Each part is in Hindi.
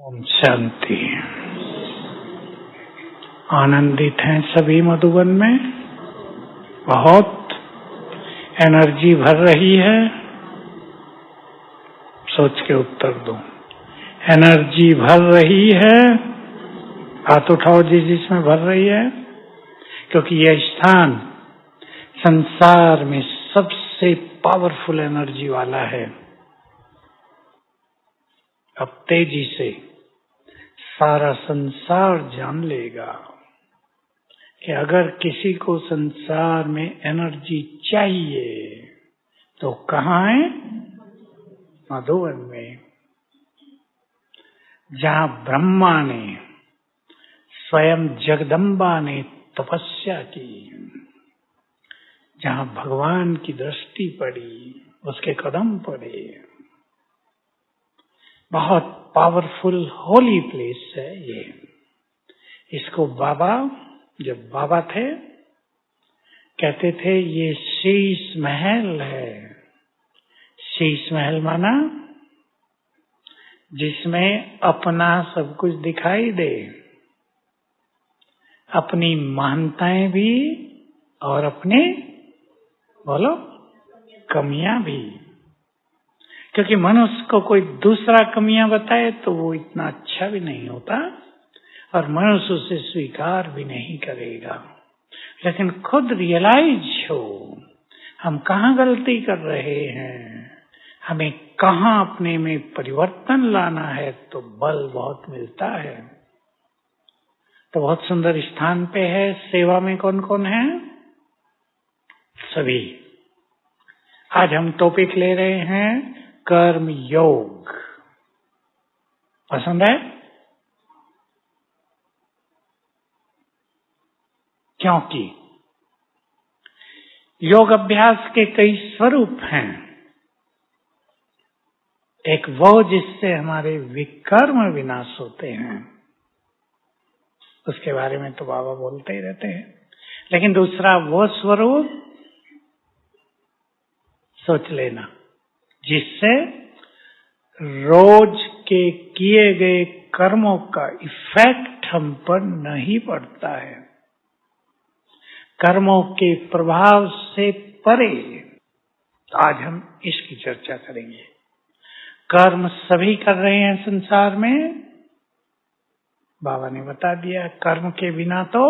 ओम शांति। आनंदित हैं सभी मधुबन में। बहुत एनर्जी भर रही है। सोच के उत्तर दो। एनर्जी भर रही है। हाथ उठाओ जिसमें भर रही है, क्योंकि यह स्थान संसार में सबसे पावरफुल एनर्जी वाला है। अब तेजी से सारा संसार जान लेगा कि अगर किसी को संसार में एनर्जी चाहिए तो कहाँ है? मधुबन में, जहाँ ब्रह्मा ने, स्वयं जगदम्बा ने तपस्या की, जहाँ भगवान की दृष्टि पड़ी, उसके कदम पड़े। बहुत पावरफुल होली प्लेस है ये। इसको बाबा, जब बाबा थे, कहते थे ये शीश महल है। शीश महल माना जिसमें अपना सब कुछ दिखाई दे, अपनी महानताएं भी और अपने बोलो कमियां भी। क्योंकि मनुष्य को कोई दूसरा कमियां बताए तो वो इतना अच्छा भी नहीं होता और मनुष्य उसे स्वीकार भी नहीं करेगा। लेकिन खुद रियलाइज हो हम कहाँ गलती कर रहे हैं, हमें कहाँ अपने में परिवर्तन लाना है, तो बल बहुत मिलता है। तो बहुत सुंदर स्थान पे है। सेवा में कौन कौन है? सभी। आज हम टॉपिक ले रहे हैं कर्म योग। पसंद है? क्योंकि योग अभ्यास के कई स्वरूप हैं। एक वो जिससे हमारे विकर्म विनाश होते हैं, उसके बारे में तो बाबा बोलते ही रहते हैं। लेकिन दूसरा वो स्वरूप, सोच लेना, जिससे रोज के किए गए कर्मों का इफेक्ट हम पर नहीं पड़ता है, कर्मों के प्रभाव से परे। आज हम इसकी चर्चा करेंगे। कर्म सभी कर रहे हैं संसार में। बाबा ने बता दिया, कर्म के बिना तो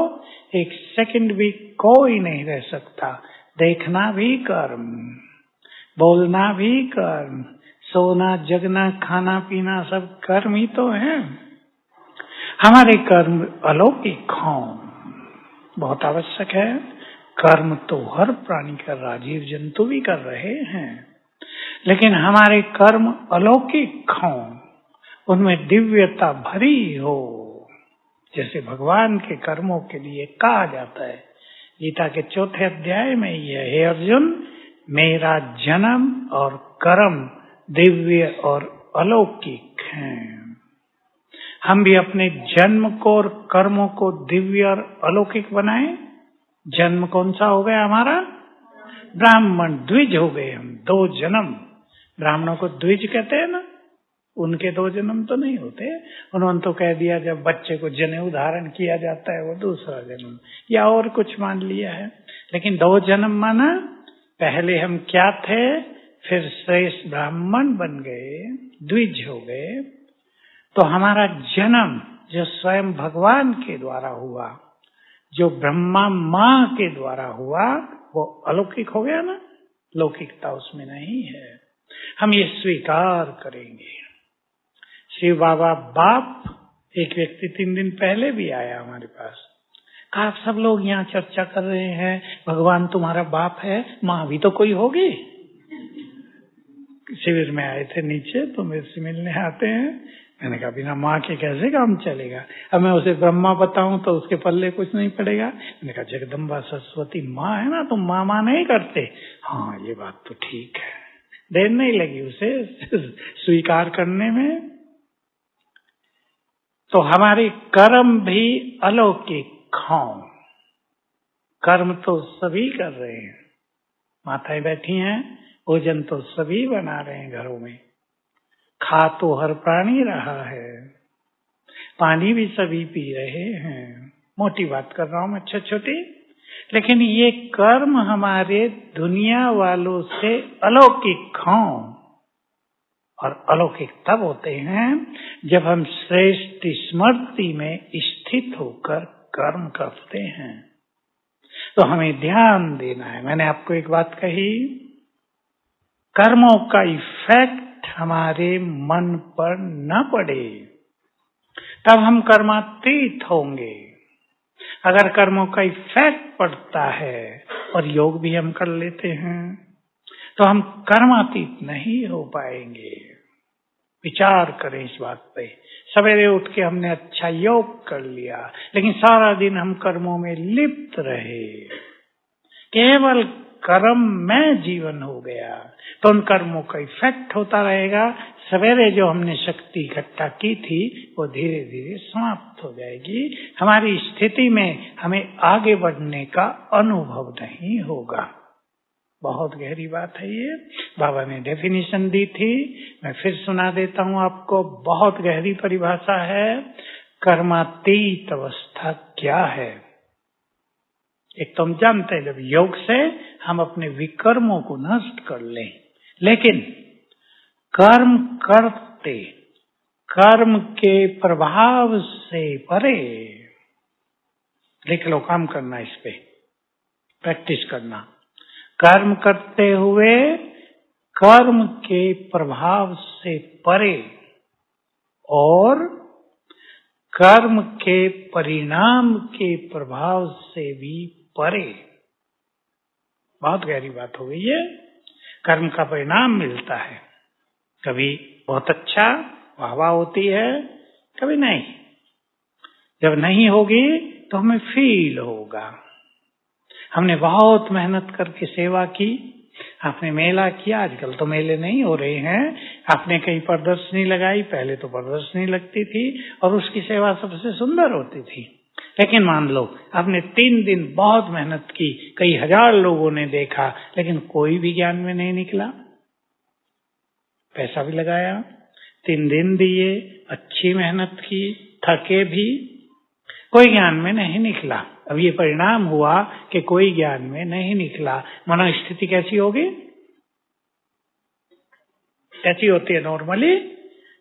एक सेकंड भी कोई नहीं रह सकता। देखना भी कर्म, बोलना भी कर्म, सोना जगना खाना पीना सब कर्म ही तो है। हमारे कर्म अलौकिक हों, बहुत आवश्यक है। कर्म तो हर प्राणी कर रहा, जीव जंतु भी कर रहे हैं, लेकिन हमारे कर्म अलौकिक हों, उनमें दिव्यता भरी हो। जैसे भगवान के कर्मों के लिए कहा जाता है गीता के 4 अध्याय में, ये हे अर्जुन, मेरा जन्म और कर्म दिव्य और अलौकिक हैं। हम भी अपने जन्म को और कर्मों को दिव्य और अलौकिक बनाएं। जन्म कौन सा हो गया हमारा? ब्राह्मण, द्विज हो गए हम। 2 जन्म। ब्राह्मणों को द्विज कहते हैं ना, उनके 2 जन्म तो नहीं होते। उन्होंने तो कह दिया जब बच्चे को जनेऊ धारण किया जाता है वो दूसरा जन्म, या और कुछ मान लिया है। लेकिन 2 जन्म माना, पहले हम क्या थे, फिर श्रेष्ठ ब्राह्मण बन गए, द्विज हो गए। तो हमारा जन्म जो स्वयं भगवान के द्वारा हुआ, जो ब्रह्मा माँ के द्वारा हुआ, वो अलौकिक हो गया ना। लौकिकता उसमें नहीं है। हम ये स्वीकार करेंगे। शिव बाबा बाप, एक व्यक्ति 3 दिन पहले भी आया हमारे पास, कहा आप सब लोग यहाँ चर्चा कर रहे हैं भगवान तुम्हारा बाप है, माँ भी तो कोई होगी। शिविर में आए थे नीचे, तो मेरे से मिलने आते हैं। मैंने कहा बिना माँ के कैसे काम चलेगा? अब मैं उसे ब्रह्मा बताऊं तो उसके पल्ले कुछ नहीं पड़ेगा। मैंने कहा जगदम्बा सरस्वती माँ है ना, तो माँ नहीं करते। हाँ ये बात तो ठीक है। देर नहीं लगी उसे स्वीकार करने में। तो हमारे कर्म भी अलौकिक हों। कर्म तो सभी कर रहे हैं। माताएं बैठी हैं, भोजन तो सभी बना रहे हैं घरों में, खा तो हर प्राणी रहा है। पानी भी सभी पी रहे हैं। मोटी बात कर रहा हूं मैं, छोटी, लेकिन ये कर्म हमारे दुनिया वालों से अलौकिक हों। और अलौकिक तब होते हैं जब हम श्रेष्ठ स्मृति में स्थित होकर कर्म करते हैं। तो हमें ध्यान देना है। मैंने आपको एक बात कही, कर्मों का इफेक्ट हमारे मन पर न पड़े, तब हम कर्मातीत होंगे। अगर कर्मों का इफेक्ट पड़ता है और योग भी हम कर लेते हैं तो हम कर्मातीत नहीं हो पाएंगे। विचार करें इस बात पे। सवेरे उठ के हमने अच्छा योग कर लिया, लेकिन सारा दिन हम कर्मों में लिप्त रहे, केवल कर्म में जीवन हो गया, तो उन कर्मों का इफेक्ट होता रहेगा। सवेरे जो हमने शक्ति इकट्ठा की थी वो धीरे धीरे समाप्त हो जाएगी। हमारी स्थिति में हमें आगे बढ़ने का अनुभव नहीं होगा। बहुत गहरी बात है ये। बाबा ने डेफिनेशन दी थी, मैं फिर सुना देता हूं आपको। बहुत गहरी परिभाषा है। कर्मातीत अवस्था क्या है? एक तो हम जानते हैं जब योग से हम अपने विकर्मों को नष्ट कर लें, लेकिन कर्म करते कर्म के प्रभाव से परे, लिख लो, काम करना, इस पे प्रैक्टिस करना। कर्म करते हुए कर्म के प्रभाव से परे और कर्म के परिणाम के प्रभाव से भी परे। बहुत गहरी बात हो गई है। कर्म का परिणाम मिलता है, कभी बहुत अच्छा वाहवाह होती है, कभी नहीं। जब नहीं होगी तो हमें फील होगा। हमने बहुत मेहनत करके सेवा की, आपने मेला किया, आजकल तो मेले नहीं हो रहे हैं, आपने कहीं प्रदर्शनी लगाई, पहले तो प्रदर्शनी लगती थी और उसकी सेवा सबसे सुंदर होती थी। लेकिन मान लो आपने 3 दिन बहुत मेहनत की, कई हजार लोगों ने देखा, लेकिन कोई भी ज्ञान में नहीं निकला। पैसा भी लगाया, 3 दिन दिए, अच्छी मेहनत की, थके भी, कोई ज्ञान में नहीं निकला। अब ये परिणाम हुआ कि कोई ज्ञान में नहीं निकला। मनोस्थिति कैसी होगी? कैसी होती है नॉर्मली?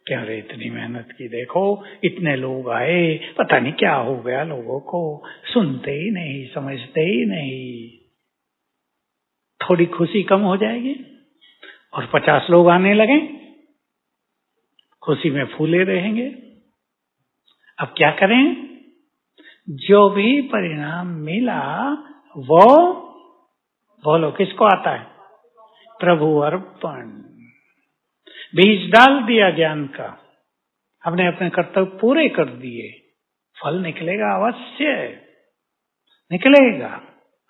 क्या रे, इतनी मेहनत की, देखो इतने लोग आए, पता नहीं क्या हो गया लोगों को, सुनते ही नहीं, समझते ही नहीं। थोड़ी खुशी कम हो जाएगी और 50 लोग आने लगे, खुशी में फूले रहेंगे। अब क्या करें? जो भी परिणाम मिला वो बोलो किसको आता है? प्रभु अर्पण। बीज डाल दिया ज्ञान का, हमने अपने कर्तव्य पूरे कर दिए, फल निकलेगा, अवश्य निकलेगा।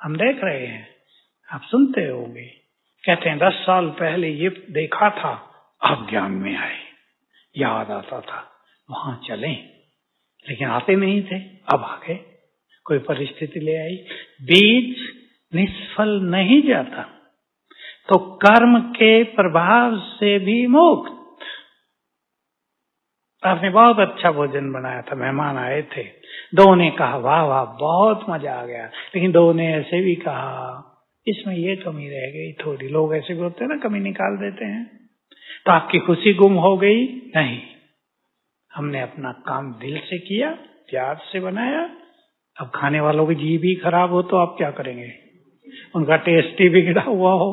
हम देख रहे हैं, आप सुनते होंगे, कहते हैं 10 साल पहले ये देखा था, अब ज्ञान में आए, याद आता था, वहां चलें, लेकिन आते नहीं थे, अब आ गए। कोई परिस्थिति ले आई। बीज निष्फल नहीं जाता, तो कर्म के प्रभाव से भी मुक्त। आपने बहुत अच्छा भोजन बनाया था, मेहमान आए थे, 2 ने कहा वाह वाह बहुत मजा आ गया, लेकिन 2 ने ऐसे भी कहा इसमें ये कमी रह गई थोड़ी। लोग ऐसे भी होते हैं ना, कमी निकाल देते हैं। तो आपकी खुशी गुम हो गई? नहीं, हमने अपना काम दिल से किया, प्यार से बनाया। अब खाने वालों की जीभ ही खराब हो तो आप क्या करेंगे? उनका टेस्ट ही बिगड़ा हुआ हो,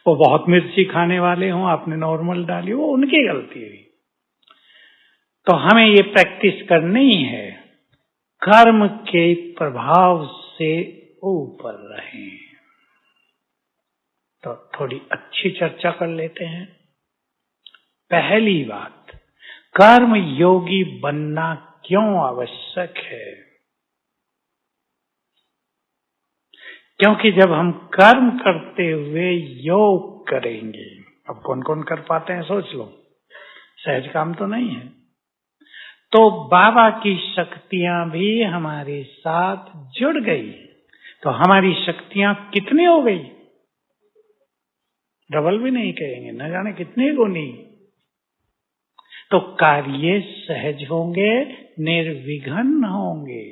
वो बहुत मिर्ची खाने वाले हों, आपने नॉर्मल डाली, वो उनकी गलती है। तो हमें ये प्रैक्टिस करनी है, कर्म के प्रभाव से ऊपर रहें। तो थोड़ी अच्छी चर्चा कर लेते हैं। पहली बात, कर्म योगी बनना क्यों आवश्यक है? क्योंकि जब हम कर्म करते हुए योग करेंगे, अब कौन कौन कर पाते हैं सोच लो, सहज काम तो नहीं है, तो बाबा की शक्तियां भी हमारे साथ जुड़ गई। तो हमारी शक्तियां कितनी हो गई? डबल भी नहीं कहेंगे, न जाने कितनी गुनी। तो कार्य सहज होंगे, निर्विघ्न होंगे,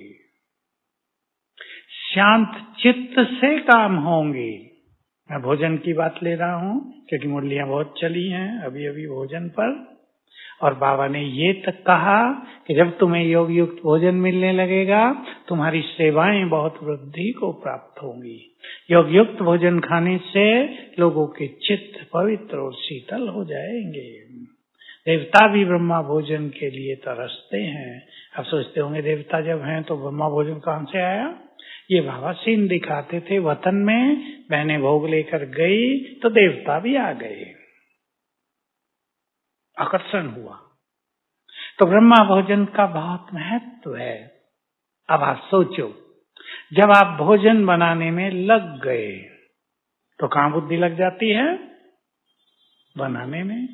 शांत चित्त से काम होंगे। मैं भोजन की बात ले रहा हूं क्योंकि मुरलियां बहुत चली हैं अभी अभी भोजन पर। और बाबा ने ये तक कहा कि जब तुम्हें योग युक्त भोजन मिलने लगेगा, तुम्हारी सेवाएं बहुत वृद्धि को प्राप्त होंगी। योग युक्त भोजन खाने से लोगों के चित्त पवित्र और शीतल हो जाएंगे। देवता भी ब्रह्मा भोजन के लिए तरसते हैं। अब सोचते होंगे देवता जब हैं तो ब्रह्मा भोजन कहां से आया? ये बाबा सीन दिखाते थे वतन में, बहनें भोग लेकर गई तो देवता भी आ गए, आकर्षण हुआ। तो ब्रह्मा भोजन का बहुत महत्व है। अब आप सोचो, जब आप भोजन बनाने में लग गए तो कहां बुद्धि लग जाती है? बनाने में।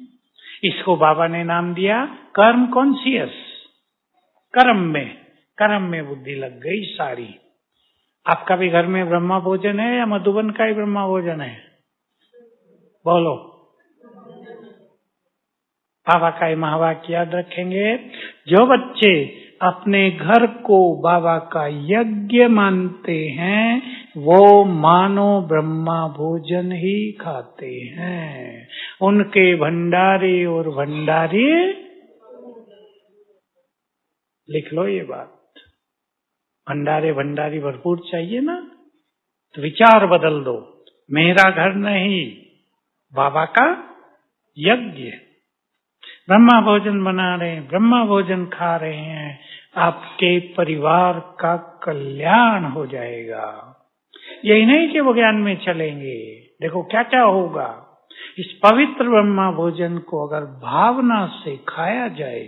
इसको बाबा ने नाम दिया कर्म कॉन्शियस। कर्म में बुद्धि लग गई सारी। आपका भी घर में ब्रह्मा भोजन है या मधुबन का ही ब्रह्मा भोजन है? बोलो। बाबा का महावाक्य याद रखेंगे, जो बच्चे अपने घर को बाबा का यज्ञ मानते हैं वो मानो ब्रह्मा भोजन ही खाते हैं। उनके भंडारे और भंडारी, लिख लो ये बात, भंडारे भंडारी भरपूर चाहिए ना, तो विचार बदल दो। मेरा घर नहीं, बाबा का यज्ञ। ब्रह्मा भोजन बना रहे हैं, ब्रह्मा भोजन खा रहे हैं, आपके परिवार का कल्याण हो जाएगा। यही नहीं कि वो ज्ञान में चलेंगे, देखो क्या क्या होगा। इस पवित्र ब्रह्मा भोजन को अगर भावना से खाया जाए,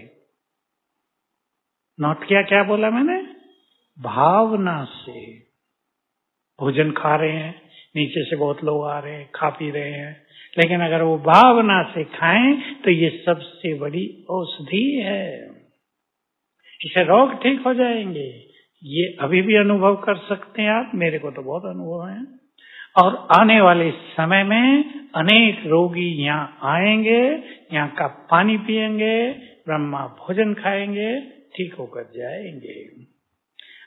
नोट किया क्या बोला मैंने? भावना से भोजन खा रहे हैं, नीचे से बहुत लोग आ रहे हैं, खा पी रहे हैं, लेकिन अगर वो भावना से खाएं तो ये सबसे बड़ी औषधि है। इससे रोग ठीक हो जाएंगे। ये अभी भी अनुभव कर सकते हैं आप, मेरे को तो बहुत अनुभव है। और आने वाले समय में अनेक रोगी यहाँ आएंगे, यहाँ का पानी पिएंगे, ब्रह्मा भोजन खाएंगे, ठीक होकर जाएंगे।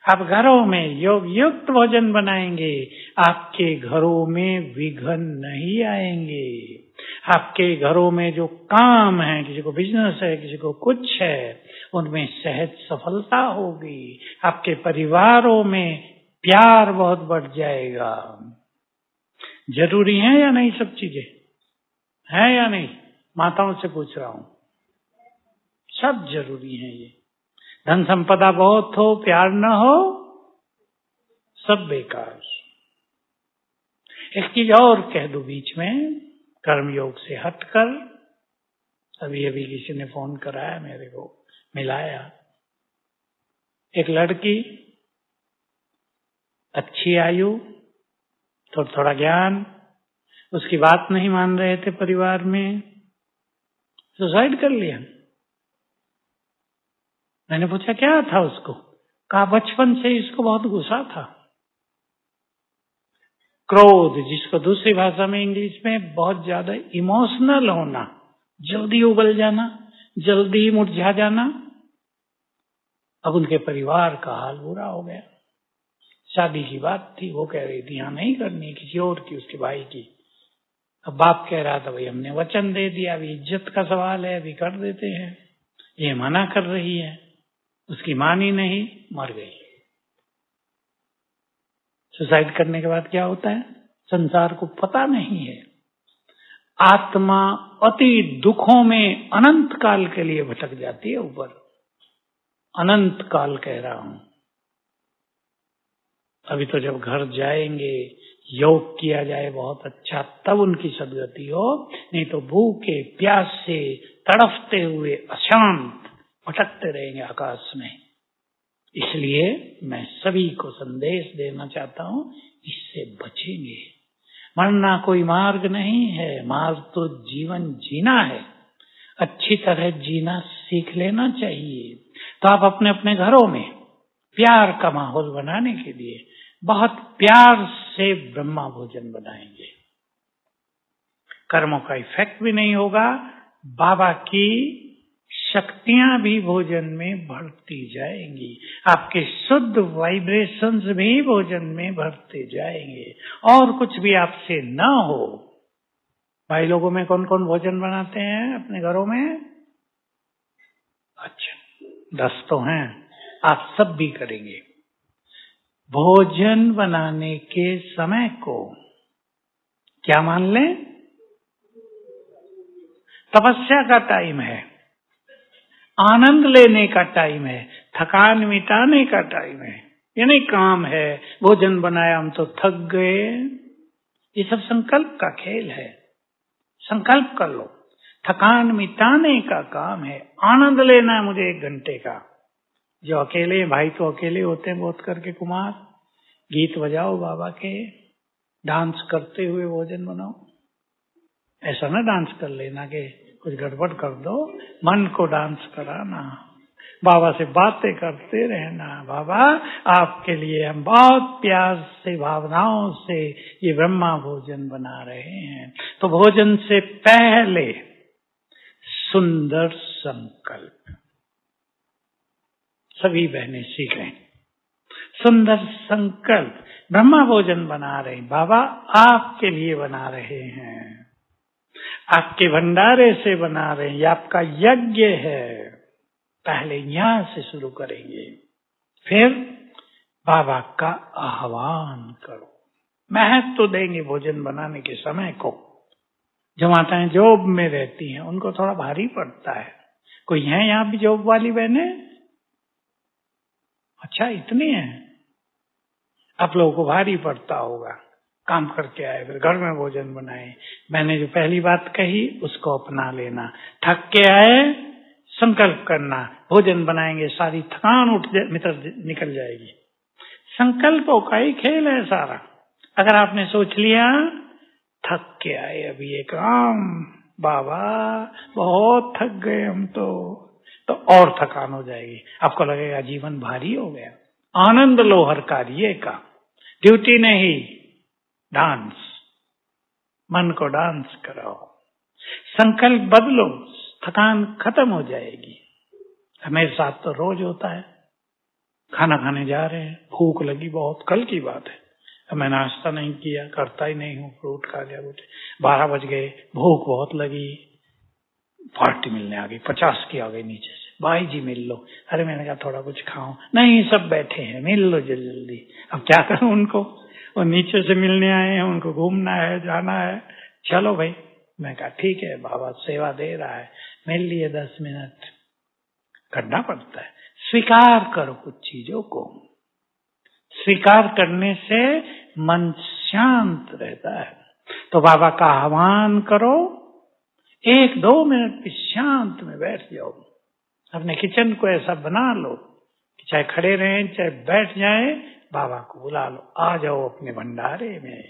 आप घरों में योग युक्त भोजन बनाएंगे, आपके घरों में विघ्न नहीं आएंगे। आपके घरों में जो काम है, किसी को बिजनेस है, किसी को कुछ है, उनमें सहज सफलता होगी। आपके परिवारों में प्यार बहुत बढ़ जाएगा। जरूरी है या नहीं? सब चीजें है या नहीं? माताओं से पूछ रहा हूं, सब जरूरी है। ये धन संपदा बहुत हो, प्यार न हो, सब बेकार। एक चीज और कह दूं बीच में, कर्मयोग से हटकर, अभी अभी किसी ने फोन कराया मेरे को, मिलाया। एक लड़की, अच्छी आयु, थोड़ा ज्ञान, उसकी बात नहीं मान रहे थे परिवार में, सुसाइड कर लिया। मैंने पूछा क्या था उसको? कहा बचपन से इसको बहुत गुस्सा था, क्रोध, जिसको दूसरी भाषा में इंग्लिश में बहुत ज्यादा इमोशनल होना, जल्दी उबल जाना, जल्दी मुरझा जाना। अब उनके परिवार का हाल बुरा हो गया। शादी की बात थी, वो कह रही थी यहाँ नहीं करनी, किसी और की, उसके भाई की। अब बाप कह रहा था भाई हमने वचन दे दिया, अभी इज्जत का सवाल है, अभी कर देते हैं। ये मना कर रही है, उसकी मानी नहीं, मर गई। सुसाइड करने के बाद क्या होता है? संसार को पता नहीं है। आत्मा अति दुखों में अनंत काल के लिए भटक जाती है ऊपर। अनंत काल कह रहा हूं। अभी तो जब घर जाएंगे, योग किया जाए बहुत अच्छा, तब उनकी सदगति हो, नहीं तो भूखे प्यासे तड़फते हुए अशांत भटकते रहेंगे आकाश में। इसलिए मैं सभी को संदेश देना चाहता हूं, इससे बचेंगे। मरना कोई मार्ग नहीं है, मार्ग तो जीवन जीना है। अच्छी तरह जीना सीख लेना चाहिए। तो आप अपने अपने घरों में प्यार का माहौल बनाने के लिए बहुत प्यार से ब्रह्मा भोजन बनाएंगे। कर्मों का इफेक्ट भी नहीं होगा, बाबा की शक्तियां भी भोजन में बढ़ती जाएंगी, आपके शुद्ध वाइब्रेशंस भी भोजन में बढ़ते जाएंगे। और कुछ भी आपसे ना हो। भाई लोगों में कौन कौन भोजन बनाते हैं अपने घरों में? अच्छा, 10 तो हैं। आप सब भी करेंगे। भोजन बनाने के समय को क्या मान लें? तपस्या का टाइम है, आनंद लेने का टाइम है, थकान मिटाने का टाइम है। ये नहीं काम है, भोजन बनाया हम तो थक गए। ये सब संकल्प का खेल है। संकल्प कर लो, थकान मिटाने का काम है, आनंद लेना है मुझे 1 घंटे का। जो अकेले भाई तो अकेले होते हैं बहुत करके कुमार, गीत बजाओ बाबा के, डांस करते हुए भोजन बनाओ। ऐसा ना डांस कर लेना कि कुछ गड़बड़ कर दो, मन को डांस कराना, बाबा से बातें करते रहना। बाबा आपके लिए हम बहुत प्यार से, भावनाओं से ये ब्रह्मा भोजन बना रहे हैं। तो भोजन से पहले सुंदर संकल्प सभी बहनें सीखें। सुंदर संकल्प, ब्रह्मा भोजन बना रहे हैं, बाबा आपके लिए बना रहे हैं, आपके भंडारे से बना रहे हैं, ये आपका यज्ञ है। पहले यहां से शुरू करेंगे, फिर बाबा का आह्वान करो। महत्व तो देंगे भोजन बनाने के समय को। जो माताएं जॉब में रहती हैं उनको थोड़ा भारी पड़ता है। कोई है यहाँ भी जॉब वाली बहनें? अच्छा, इतनी है। आप लोगों को भारी पड़ता होगा, काम करके आए फिर घर में भोजन बनाए। मैंने जो पहली बात कही उसको अपना लेना। थक के आए, संकल्प करना, भोजन बनाएंगे, सारी थकान निकल जाएगी। संकल्पों का ही खेल है सारा। अगर आपने सोच लिया थक के आए अभी ये काम, बाबा बहुत थक गए हम तो और थकान हो जाएगी। आपको लगेगा जीवन भारी हो गया। आनंद लो हर कार्य का, ड्यूटी नहीं, डांस, मन को डांस कराओ। संकल्प बदलो, थकान खत्म हो जाएगी। हमारे साथ तो रोज होता है, खाना खाने जा रहे हैं, भूख लगी बहुत, कल की बात है, मैं नाश्ता नहीं किया, करता ही नहीं हूँ, फ्रूट खा लिया, 12 बज गए, भूख बहुत लगी, पार्टी मिलने आ गई, 50 की आ गई नीचे से, भाई जी मिल लो। अरे मैंने कहा थोड़ा कुछ खाऊं, नहीं सब बैठे हैं, मिल लो जल्दी जल्दी। अब क्या करूं उनको, वो नीचे से मिलने आए हैं, उनको घूमना है, जाना है, चलो भाई। मैं कहा ठीक है, बाबा सेवा दे रहा है, मिल लिए 10 मिनट, करना पड़ता है। स्वीकार करो कुछ चीजों को, स्वीकार करने से मन शांत रहता है। तो बाबा का आह्वान करो, 1-2 मिनट शांत में बैठ जाओ। अपने किचन को ऐसा बना लो कि चाहे खड़े रहें चाहे बैठ जाएं, बाबा को बुला लो, आ जाओ अपने भंडारे में,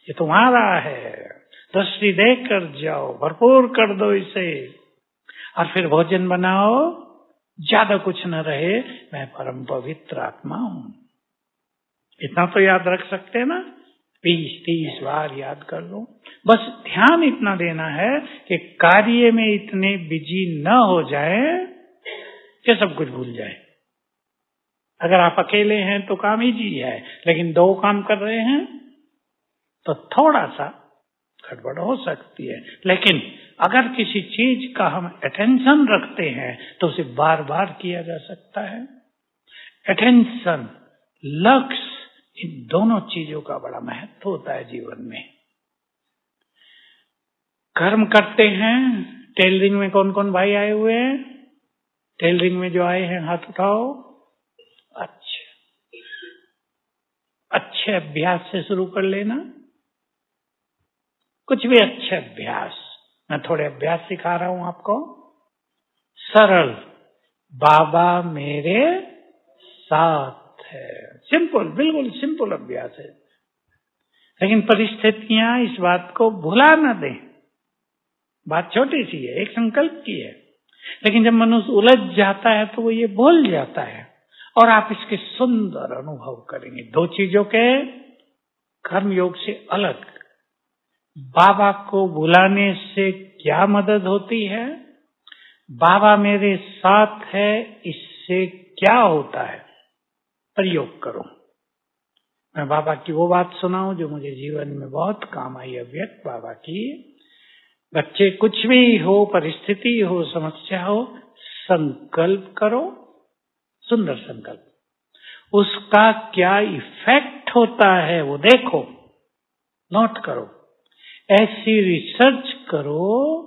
ये तुम्हारा है, दृष्टि देख कर जाओ, भरपूर कर दो इसे। और फिर भोजन बनाओ, ज्यादा कुछ न रहे, मैं परम पवित्र आत्मा हूं। इतना तो याद रख सकते ना, 20-30 बार याद कर लो। बस ध्यान इतना देना है कि कार्य में इतने बिजी न हो जाए कि सब कुछ भूल जाए। अगर आप अकेले हैं तो काम इजी है, लेकिन 2 काम कर रहे हैं तो थोड़ा सा गड़बड़ हो सकती है। लेकिन अगर किसी चीज का हम अटेंशन रखते हैं तो उसे बार बार किया जा सकता है। अटेंशन, लक्ष्य, इन दोनों चीजों का बड़ा महत्व होता है जीवन में। कर्म करते हैं। टेलरिंग में कौन कौन भाई आए हुए हैं? टेलरिंग में जो आए हैं हाथ उठाओ। अच्छे अभ्यास से शुरू कर लेना, कुछ भी अच्छे अभ्यास। मैं थोड़े अभ्यास सिखा रहा हूं आपको, सरल, बाबा मेरे साथ है, सिंपल, बिल्कुल सिंपल अभ्यास है। लेकिन परिस्थितियां इस बात को भुला न दें। बात छोटी सी है, एक संकल्प की है, लेकिन जब मनुष्य उलझ जाता है तो वो ये भूल जाता है। और आप इसके सुंदर अनुभव करेंगे। 2 चीजों के कर्म योग से अलग, बाबा को बुलाने से क्या मदद होती है, बाबा मेरे साथ है, इससे क्या होता है, प्रयोग करो। मैं बाबा की वो बात सुनाऊं जो मुझे जीवन में बहुत काम आई, अव्यक्त बाबा की। बच्चे कुछ भी हो, परिस्थिति हो, समस्या हो, संकल्प करो, सुंदर संकल्प, उसका क्या इफेक्ट होता है वो देखो, नोट करो। ऐसी रिसर्च करो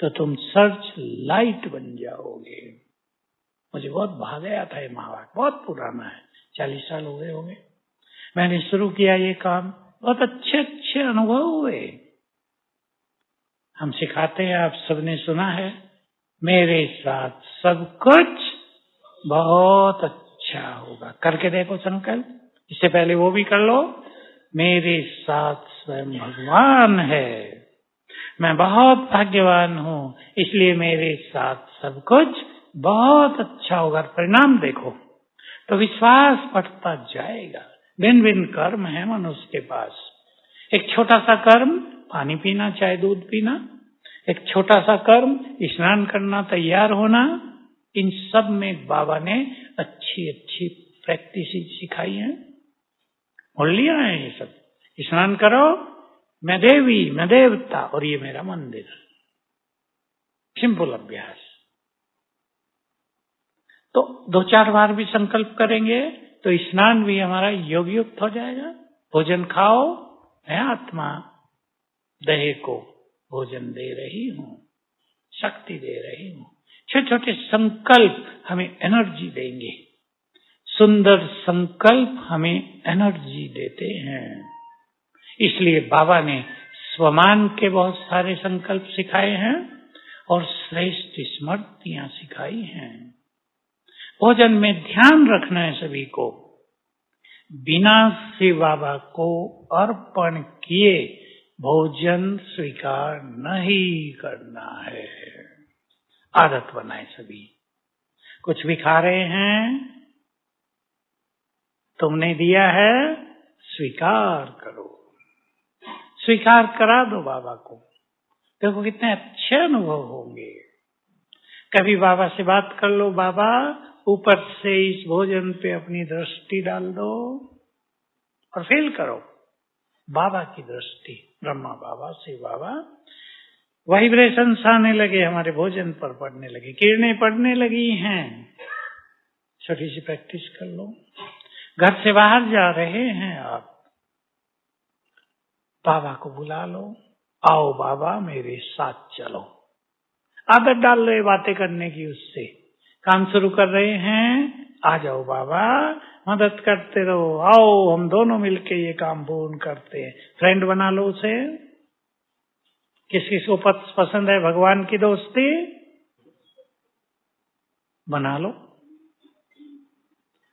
तो तुम सर्च लाइट बन जाओगे। मुझे बहुत भाग गया था ये महावाक्य, बहुत पुराना है, 40 साल हो गए होंगे मैंने शुरू किया ये काम। बहुत अच्छे अच्छे अनुभव हुए। हम सिखाते हैं, आप सबने सुना है, मेरे साथ सब कुछ बहुत अच्छा होगा। करके देखो संकल्प। इससे पहले वो भी कर लो, मेरे साथ स्वयं भगवान है, मैं बहुत भाग्यवान हूँ, इसलिए मेरे साथ सब कुछ बहुत अच्छा होगा। परिणाम देखो तो विश्वास बढ़ता जाएगा। भिन्न भिन्न कर्म है मनुष्य के पास। एक छोटा सा कर्म पानी पीना, चाहे दूध पीना, एक छोटा सा कर्म स्नान करना, तैयार होना, इन सब में बाबा ने अच्छी अच्छी प्रैक्टिस सिखाई है, मूल्य है ये सब। स्नान करो, मैं देवी, मैं देवता और ये मेरा मंदिर। सिंपल अभ्यास। तो 2-4 बार भी संकल्प करेंगे तो स्नान भी हमारा योग युक्त हो जाएगा। भोजन खाओ, मैं आत्मा देह को भोजन दे रही हूँ, शक्ति दे रही हूँ। छोटे छोटे संकल्प हमें एनर्जी देंगे। सुंदर संकल्प हमें एनर्जी देते हैं। इसलिए बाबा ने स्वमान के बहुत सारे संकल्प सिखाए हैं और श्रेष्ठ स्मृतियां सिखाई हैं। भोजन में ध्यान रखना है सभी को, बिना शिव बाबा को अर्पण किए भोजन स्वीकार नहीं करना है। आदत बनाए सभी। कुछ भी खा रहे हैं, तुमने दिया है, स्वीकार करो, स्वीकार करा दो बाबा को। देखो कितने अच्छे अनुभव होंगे। कभी बाबा से बात कर लो, बाबा ऊपर से इस भोजन पे अपनी दृष्टि डाल दो और फील करो बाबा की दृष्टि। ब्रह्मा बाबा, शिव बाबा, वाइब्रेशंस आने लगे, हमारे भोजन पर पड़ने लगे, किरणें पड़ने लगी हैं। छोटी सी प्रैक्टिस कर लो। घर से बाहर जा रहे हैं आप, बाबा को बुला लो, आओ बाबा मेरे साथ चलो। आदत डाल लो ये बातें करने की। उससे काम शुरू कर रहे हैं, आ जाओ बाबा, मदद करते रहो, आओ हम दोनों मिलके ये काम पूर्ण करते हैं। फ्रेंड बना लो उसे। किस किस को पसंद है भगवान की दोस्ती, बना लो।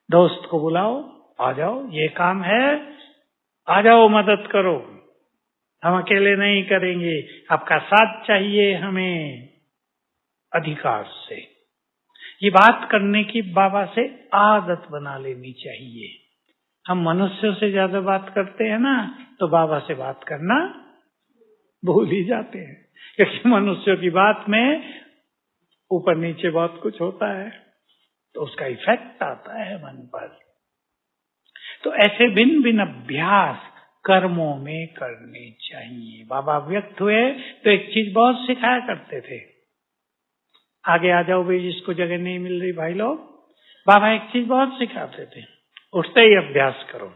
दोस्त को बुलाओ, आ जाओ ये काम है, आ जाओ मदद करो, हम अकेले नहीं करेंगे, आपका साथ चाहिए हमें अधिकार से। ये बात करने की बाबा से आदत बना लेनी चाहिए। हम मनुष्यों से ज्यादा बात करते हैं ना, तो बाबा से बात करना भूल ही जाते हैं, क्योंकि मनुष्यों की बात में ऊपर नीचे बहुत कुछ होता है, तो उसका इफेक्ट आता है मन पर। तो ऐसे भिन्न भिन्न अभ्यास कर्मों में करने चाहिए। बाबा व्यक्त हुए तो एक चीज बहुत सिखाया करते थे। आगे आ जाओ भाई, जिसको जगह नहीं मिल रही भाई लोग। बाबा एक चीज बहुत सिखाते थे, उठते ही अभ्यास करो,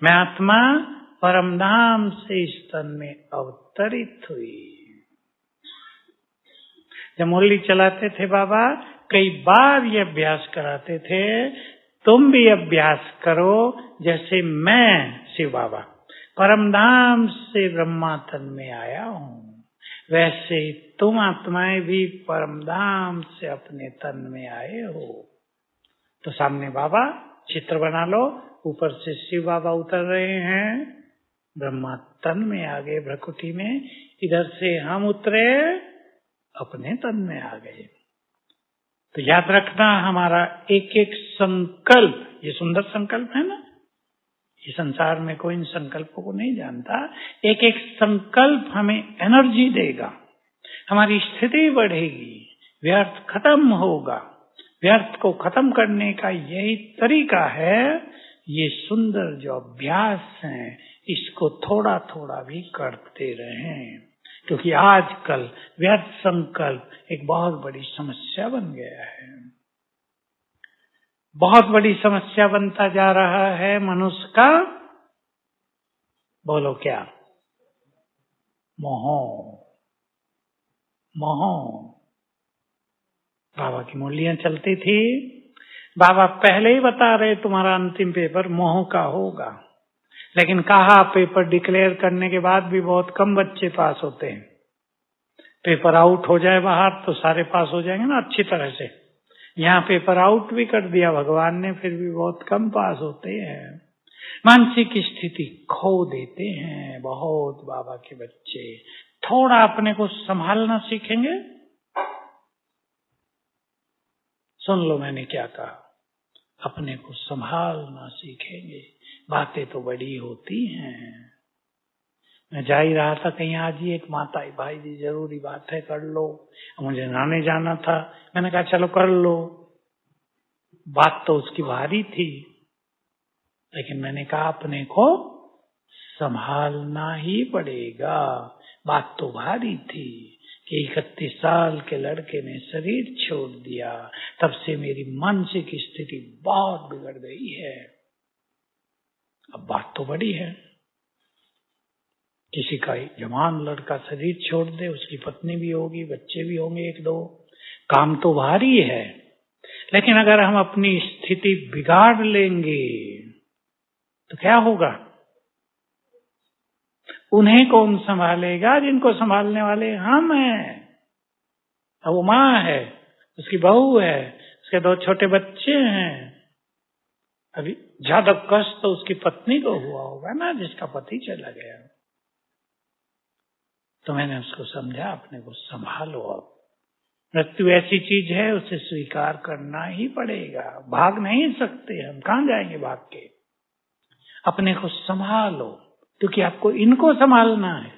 मैं आत्मा परम धाम से इस तन में अवतरित हुई। जब मुरली चलाते थे बाबा, कई बार ये अभ्यास कराते थे, तुम भी अभ्यास करो जैसे मैं शिव बाबा परम धाम से ब्रह्मा तन में आया हूं, वैसे तुम आत्माएं भी परम धाम से अपने तन में आए हो। तो सामने बाबा चित्र बना लो, ऊपर से शिव बाबा उतर रहे हैं, ब्रह्मा तन में आ गए भ्रकुटी में, इधर से हम उतरे अपने तन में आ गए। तो याद रखना, हमारा एक एक संकल्प, ये सुंदर संकल्प है ना, ये संसार में कोई इन संकल्पों को नहीं जानता। एक एक संकल्प हमें एनर्जी देगा, हमारी स्थिति बढ़ेगी, व्यर्थ खत्म होगा। व्यर्थ को खत्म करने का यही तरीका है। ये सुंदर जो अभ्यास है, इसको थोड़ा थोड़ा भी करते रहें, क्योंकि आजकल व्यर्थ संकल्प एक बहुत बड़ी समस्या बन गया है। बहुत बड़ी समस्या बनता जा रहा है मनुष्य का। बोलो क्या? मोह। मोह। बाबा की मुरलियां चलती थी, बाबा पहले ही बता रहे तुम्हारा अंतिम पेपर मोह का होगा। लेकिन कहा पेपर डिक्लेयर करने के बाद भी बहुत कम बच्चे पास होते हैं। पेपर आउट हो जाए बाहर तो सारे पास हो जाएंगे ना अच्छी तरह से। यहाँ पेपर आउट भी कर दिया भगवान ने, फिर भी बहुत कम पास होते हैं। मानसिक स्थिति खो देते हैं बहुत बाबा के बच्चे। थोड़ा अपने को संभालना सीखेंगे। सुन लो मैंने क्या कहा, अपने को संभालना सीखेंगे। बातें तो बड़ी होती हैं। मैं जा ही रहा था कहीं, आज ही एक माता आई, भाई जी जरूरी बात है कर लो। मुझे नहाने जाना था, मैंने कहा चलो कर लो। बात तो उसकी भारी थी, लेकिन मैंने कहा अपने को संभालना ही पड़ेगा। बात तो भारी थी कि 31 साल के लड़के ने शरीर छोड़ दिया, तब से मेरी मानसिक स्थिति बहुत बिगड़ गई है। अब बात तो बड़ी है, किसी का जवान लड़का शरीर छोड़ दे, उसकी पत्नी भी होगी, बच्चे भी होंगे 1-2, काम तो भारी है। लेकिन अगर हम अपनी स्थिति बिगाड़ लेंगे तो क्या होगा? उन्हें कौन संभालेगा जिनको संभालने वाले हम हैं। अब वो माँ है, उसकी बहू है, उसके 2 छोटे बच्चे हैं। अभी ज्यादा कष्ट तो उसकी पत्नी को हुआ होगा ना, जिसका पति चला गया। तो मैंने उसको समझा अपने को संभालो। अब मृत्यु ऐसी चीज है, उसे स्वीकार करना ही पड़ेगा। भाग नहीं सकते हम, कहां जाएंगे भाग के। अपने को संभालो, क्योंकि आपको इनको संभालना है।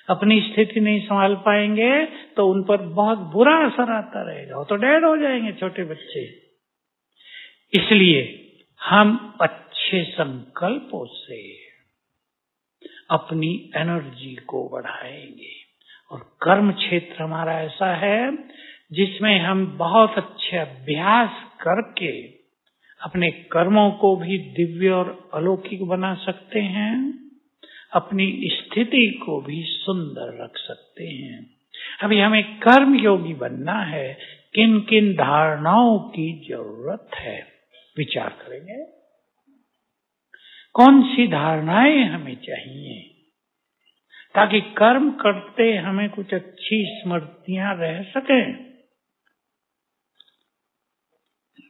अपनी स्थिति नहीं संभाल पाएंगे तो उन पर बहुत बुरा असर आता रहेगा। वो तो डेड हो जाएंगे छोटे बच्चे। इसलिए हम अच्छे संकल्पों से अपनी एनर्जी को बढ़ाएंगे। और कर्म क्षेत्र हमारा ऐसा है जिसमें हम बहुत अच्छे अभ्यास करके अपने कर्मों को भी दिव्य और अलौकिक बना सकते हैं, अपनी स्थिति को भी सुंदर रख सकते हैं। अभी हमें कर्म योगी बनना है। किन किन धारणाओं की जरूरत है, विचार करेंगे। कौन सी धारणाएं हमें चाहिए ताकि कर्म करते हमें कुछ अच्छी स्मृतियां रह सकें।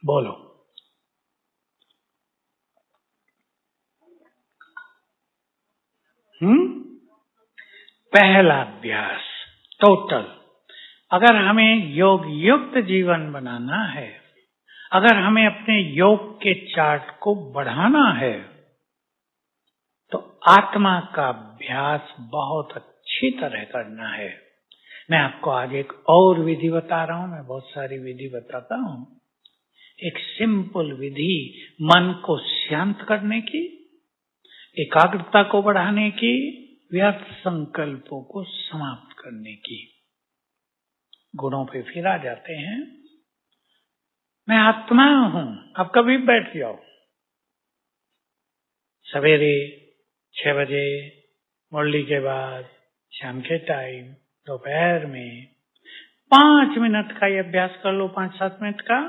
बोलो। पहला अभ्यास टोटल, अगर हमें योग युक्त जीवन बनाना है, अगर हमें अपने योग के चार्ट को बढ़ाना है, तो आत्मा का अभ्यास बहुत अच्छी तरह करना है। मैं आपको आगे एक और विधि बता रहा हूं। मैं बहुत सारी विधि बताता हूं। एक सिंपल विधि, मन को शांत करने की, एकाग्रता को बढ़ाने की, व्यर्थ संकल्पों को समाप्त करने की। गुणों पे फिर आ जाते हैं। मैं आत्मा हूं। अब कभी बैठ जाओ, सवेरे 6 बजे, मुरली के बाद, शाम के टाइम, दोपहर में 5 मिनट का ये अभ्यास कर लो। 5-7 मिनट का,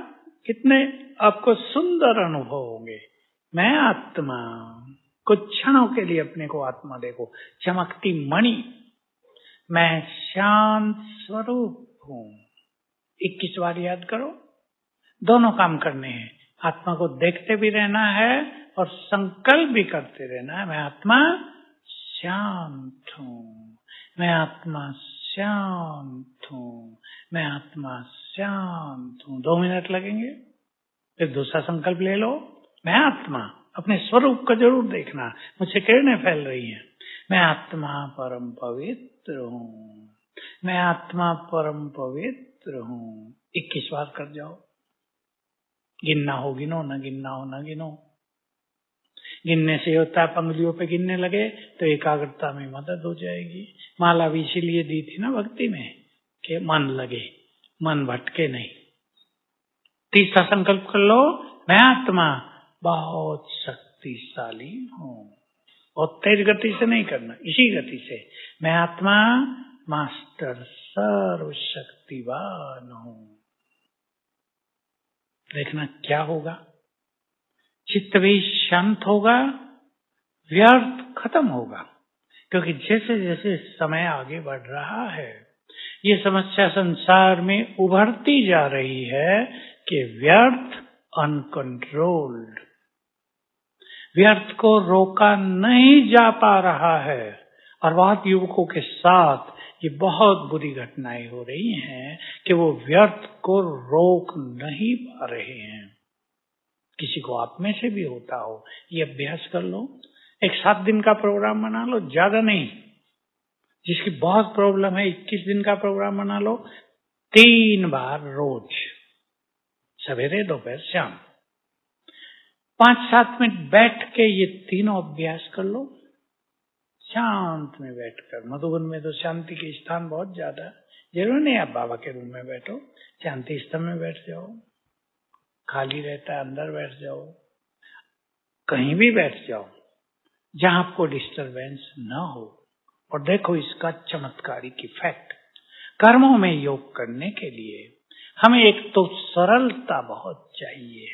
कितने आपको सुंदर अनुभव होंगे। मैं आत्मा। कुछ क्षणों के लिए अपने को आत्मा देखो, चमकती मणि। मैं शांत स्वरूप हूं। 21 बार याद करो। दोनों काम करने हैं, आत्मा को देखते भी रहना है और संकल्प भी करते रहना है। मैं आत्मा शांत हूं। मैं आत्मा शांत हूं। मैं आत्मा शांत हूं। 2 मिनट लगेंगे। फिर दूसरा संकल्प ले लो। मैं आत्मा। अपने स्वरूप को जरूर देखना, मुझसे किरणें फैल रही हैं। मैं आत्मा परम पवित्र हूं। मैं आत्मा परम पवित्र पुत्र हूं। 21 बार कर जाओ। गिनना हो गिनो, न गिनना हो न गिनो। गिनने से होता है, पंगलियों पे गिनने लगे तो एकाग्रता में मदद हो जाएगी। माला भी इसीलिए दी थी ना भक्ति में कि मन लगे, मन भटके नहीं। तीसरा संकल्प कर लो, मैं आत्मा बहुत शक्तिशाली हूं। और तेज गति से नहीं करना, इसी गति से, मैं आत्मा मास्टर सर्वशक्तिवान हूं। देखना क्या होगा, चित्त भी शांत होगा, व्यर्थ खत्म होगा। क्योंकि जैसे जैसे समय आगे बढ़ रहा है, ये समस्या संसार में उभरती जा रही है कि व्यर्थ अनकंट्रोल्ड, व्यर्थ को रोका नहीं जा पा रहा है। और बहुत युवकों के साथ ये बहुत बुरी घटनाएं हो रही हैं कि वो व्यर्थ को रोक नहीं पा रहे हैं। किसी को आप में से भी होता हो, ये अभ्यास कर लो। एक 7 दिन का प्रोग्राम बना लो, ज्यादा नहीं। जिसकी बहुत प्रॉब्लम है 21 दिन का प्रोग्राम बना लो। 3 बार रोज, सवेरे दोपहर शाम, 5-7 मिनट बैठ के ये तीनों अभ्यास कर लो। शांत में बैठकर, मधुबन में तो शांति के स्थान बहुत ज्यादा है। जरूर नहीं आप बाबा के रूम में बैठो, शांति स्थल में बैठ जाओ, खाली रहता है, अंदर बैठ जाओ, कहीं भी बैठ जाओ जहां आपको डिस्टरबेंस न हो। और देखो इसका चमत्कारिक इफेक्ट। कर्मों में योग करने के लिए हमें एक तो सरलता बहुत चाहिए।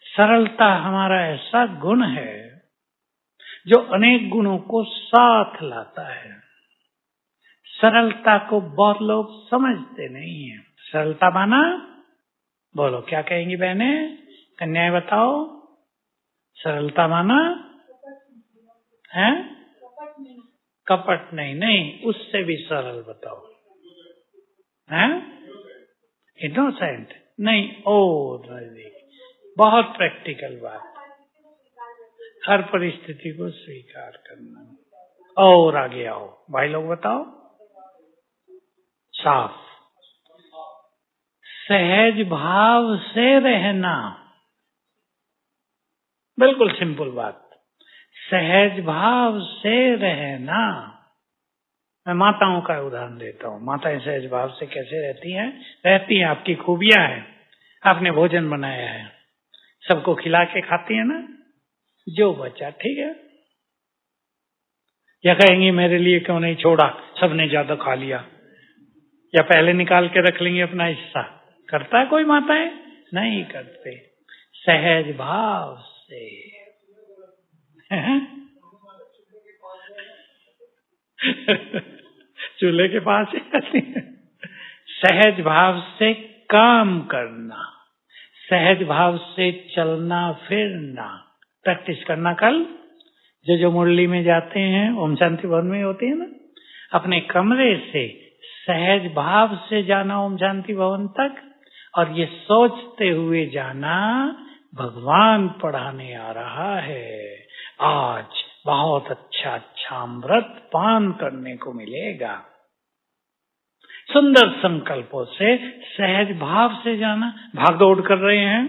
सरलता हमारा ऐसा गुण है जो अनेक गुणों को साथ लाता है। सरलता को बहुत लोग समझते नहीं है। सरलता माना, बोलो क्या कहेंगी बहने, कन्याएं बताओ, सरलता माना है? कपट नहीं, नहीं, उससे भी सरल बताओ, है? इनोसेंट नहीं, बहुत प्रैक्टिकल बात, हर परिस्थिति को स्वीकार करना। और आगे आओ भाई लोग बताओ, साफ सहज भाव से रहना, बिल्कुल सिंपल बात, सहज भाव से रहना। मैं माताओं का उदाहरण देता हूँ। माताएं सहज भाव से कैसे रहती हैं? रहती हैं, आपकी खूबियां हैं। आपने भोजन बनाया है, सबको खिला के खाती है ना, जो बचा ठीक है। या कहेंगी मेरे लिए क्यों नहीं छोड़ा, सबने ज्यादा खा लिया, या पहले निकाल के रख लेंगे अपना हिस्सा। करता है कोई माताएं? नहीं करते। सहज भाव से चूल्हे के पास ही रहती है। सहज भाव से काम करना, सहज भाव से चलना फिरना, प्रैक्टिस करना। कल जो मुरली में जाते हैं, ओम शांति भवन में होती है ना, अपने कमरे से सहज भाव से जाना ओम शांति भवन तक, और ये सोचते हुए जाना भगवान पढ़ाने आ रहा है, आज बहुत अच्छा अच्छा अमृत पान करने को मिलेगा। सुंदर संकल्पों से सहज भाव से जाना। भाग दौड़ कर रहे हैं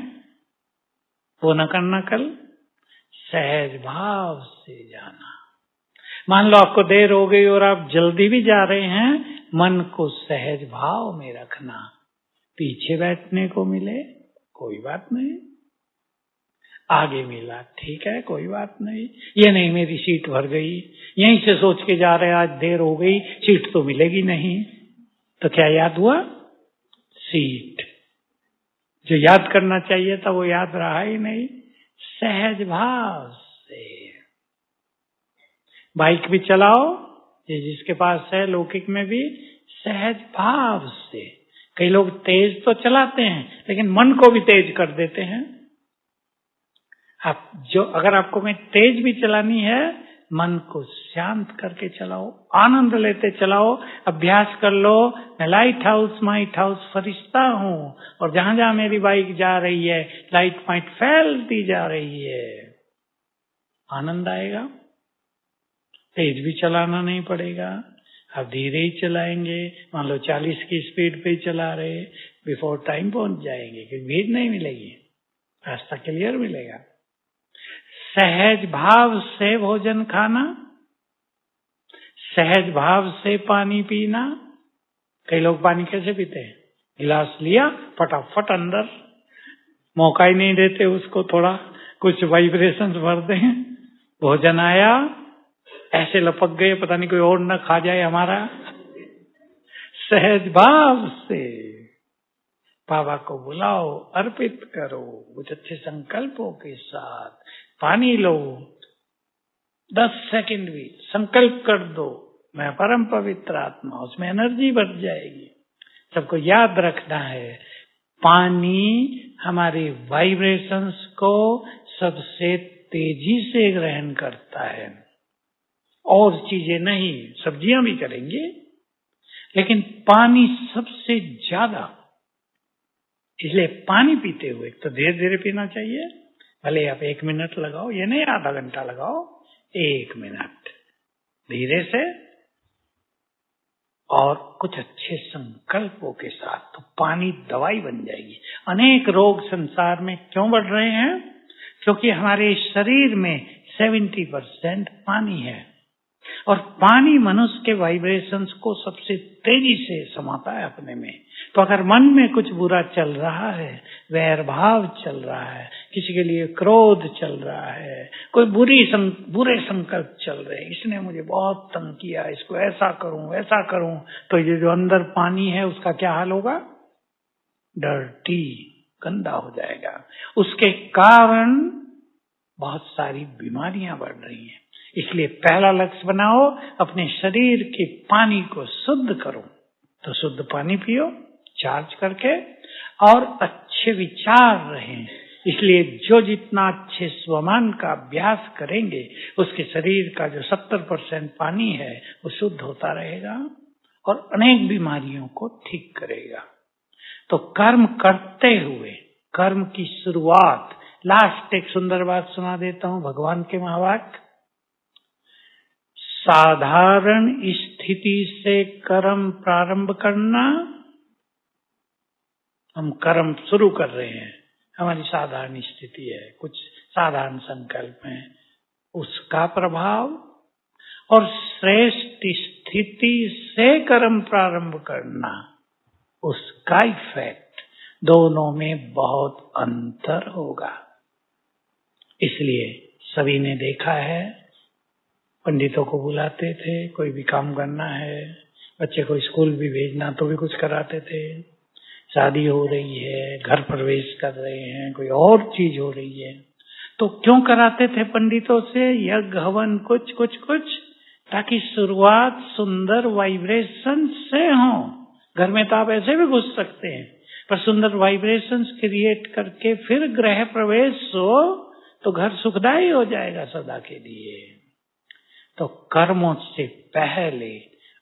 वो न करना, कल सहज भाव से जाना। मान लो आपको देर हो गई और आप जल्दी भी जा रहे हैं, मन को सहज भाव में रखना। पीछे बैठने को मिले कोई बात नहीं, आगे मिला ठीक है कोई बात नहीं, ये नहीं मेरी सीट भर गई, यहीं से सोच के जा रहे आज देर हो गई, सीट तो मिलेगी नहीं, तो क्या याद हुआ? सीट। जो याद करना चाहिए था वो याद रहा ही नहीं। सहज भाव से बाइक भी चलाओ, ये जिसके पास है, लौकिक में भी सहज भाव से। कई लोग तेज तो चलाते हैं लेकिन मन को भी तेज कर देते हैं। आप जो, अगर आपको में तेज भी चलानी है, मन को शांत करके चलाओ, आनंद लेते चलाओ, अभ्यास कर लो। मैं लाइट हाउस फरिश्ता हूँ, और जहां जहां मेरी बाइक जा रही है लाइट माइट फैलती जा रही है, आनंद आएगा। तेज भी चलाना नहीं पड़ेगा, आप धीरे ही चलाएंगे, मान लो 40 की स्पीड पे ही चला रहे, बिफोर टाइम पहुंच जाएंगे, क्योंकि भीड़ नहीं मिलेगी, रास्ता क्लियर मिलेगा। सहज भाव से भोजन खाना, सहज भाव से पानी पीना। कई लोग पानी कैसे पीते हैं? गिलास लिया, फटाफट अंदर, मौका ही नहीं देते उसको थोड़ा कुछ वाइब्रेशंस भर दें। भोजन आया, ऐसे लपक गए, पता नहीं कोई और न खा जाए हमारा। सहज भाव से बाबा को बुलाओ, अर्पित करो, कुछ अच्छे संकल्पों के साथ पानी लो, 10 सेकंड भी संकल्प कर दो, मैं परम पवित्र आत्मा, उसमें एनर्जी बढ़ जाएगी। सबको याद रखना है, पानी हमारे वाइब्रेशंस को सबसे तेजी से ग्रहण करता है, और चीजें नहीं। सब्जियां भी करेंगे, लेकिन पानी सबसे ज्यादा। इसलिए पानी पीते हुए तो धीरे धीरे पीना चाहिए, भले आप 1 मिनट लगाओ, ये नहीं आधा घंटा लगाओ, 1 मिनट धीरे से और कुछ अच्छे संकल्पों के साथ, तो पानी दवाई बन जाएगी। अनेक रोग संसार में क्यों बढ़ रहे हैं? क्योंकि हमारे शरीर में 70% पानी है, और पानी मनुष्य के वाइब्रेशंस को सबसे तेजी से समाता है अपने में। तो अगर मन में कुछ बुरा चल रहा है, वैर भाव चल रहा है, किसी के लिए क्रोध चल रहा है, कोई बुरे संकल्प चल रहे हैं, इसने मुझे बहुत तंग किया, इसको ऐसा करूं वैसा करूं, तो ये जो अंदर पानी है उसका क्या हाल होगा? डर्टी, गंदा हो जाएगा। उसके कारण बहुत सारी बीमारियां बढ़ रही हैं। इसलिए पहला लक्ष्य बनाओ, अपने शरीर के पानी को शुद्ध करो। तो शुद्ध पानी पियो चार्ज करके, और अच्छे विचार रहें। इसलिए जो जितना अच्छे स्वमान का अभ्यास करेंगे, उसके शरीर का जो 70% पानी है वो शुद्ध होता रहेगा और अनेक बीमारियों को ठीक करेगा। तो कर्म करते हुए, कर्म की शुरुआत, लास्ट एक सुंदर बात सुना देता हूं, भगवान के महावाक्य। साधारण स्थिति से कर्म प्रारंभ करना। हम कर्म शुरू कर रहे हैं, हमारी साधारण स्थिति है, कुछ साधारण संकल्प है, उसका प्रभाव, और श्रेष्ठ स्थिति से कर्म प्रारंभ करना, उसका इफेक्ट, दोनों में बहुत अंतर होगा। इसलिए सभी ने देखा है, पंडितों को बुलाते थे, कोई भी काम करना है, बच्चे को स्कूल भी भेजना तो भी कुछ कराते थे, शादी हो रही है, घर प्रवेश कर रहे हैं, कोई और चीज हो रही है, तो क्यों कराते थे पंडितों से? यज्ञ हवन कुछ कुछ कुछ, ताकि शुरुआत सुंदर वाइब्रेशन से हो। घर में तो आप ऐसे भी घुस सकते हैं, पर सुंदर वाइब्रेशंस क्रिएट करके फिर गृह प्रवेश हो तो घर सुखदायी हो जाएगा सदा के लिए। तो कर्मों से पहले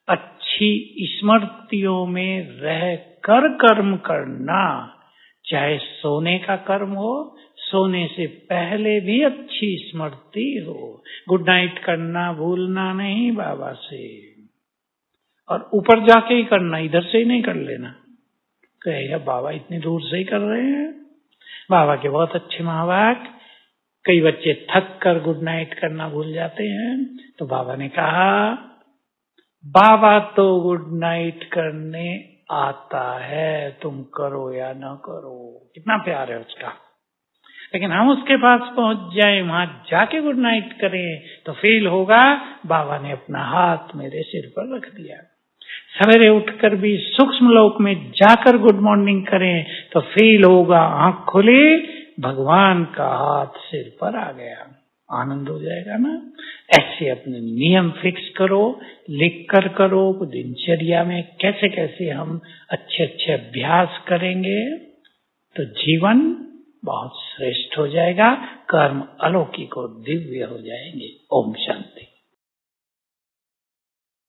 अच्छी स्मृतियों में रह कर कर्म करना, चाहे सोने का कर्म हो, सोने से पहले भी अच्छी स्मृति हो। गुड नाइट करना भूलना नहीं बाबा से, और ऊपर जाके ही करना, इधर से ही नहीं कर लेना। कहेगा बाबा इतनी दूर से ही कर रहे हैं। बाबा के बहुत अच्छे महावाक्य। कई बच्चे थक कर गुड नाइट करना भूल जाते हैं, तो बाबा ने कहा, बाबा तो गुड नाइट करने आता है, तुम करो या ना करो। कितना प्यार है उसका। लेकिन हम उसके पास पहुंच जाए, वहां जाके गुड नाइट करें, तो फील होगा बाबा ने अपना हाथ मेरे सिर पर रख दिया। सवेरे उठकर भी सूक्ष्म लोक में जाकर गुड मॉर्निंग करें, तो फील होगा आंख खुली, भगवान का हाथ सिर पर आ गया, आनंद हो जाएगा ना। ऐसे अपने नियम फिक्स करो, लिख कर करो, दिनचर्या में कैसे कैसे हम अच्छे अच्छे अभ्यास करेंगे तो जीवन बहुत श्रेष्ठ हो जाएगा, कर्म अलौकिक और दिव्य हो जाएंगे। ओम शांति।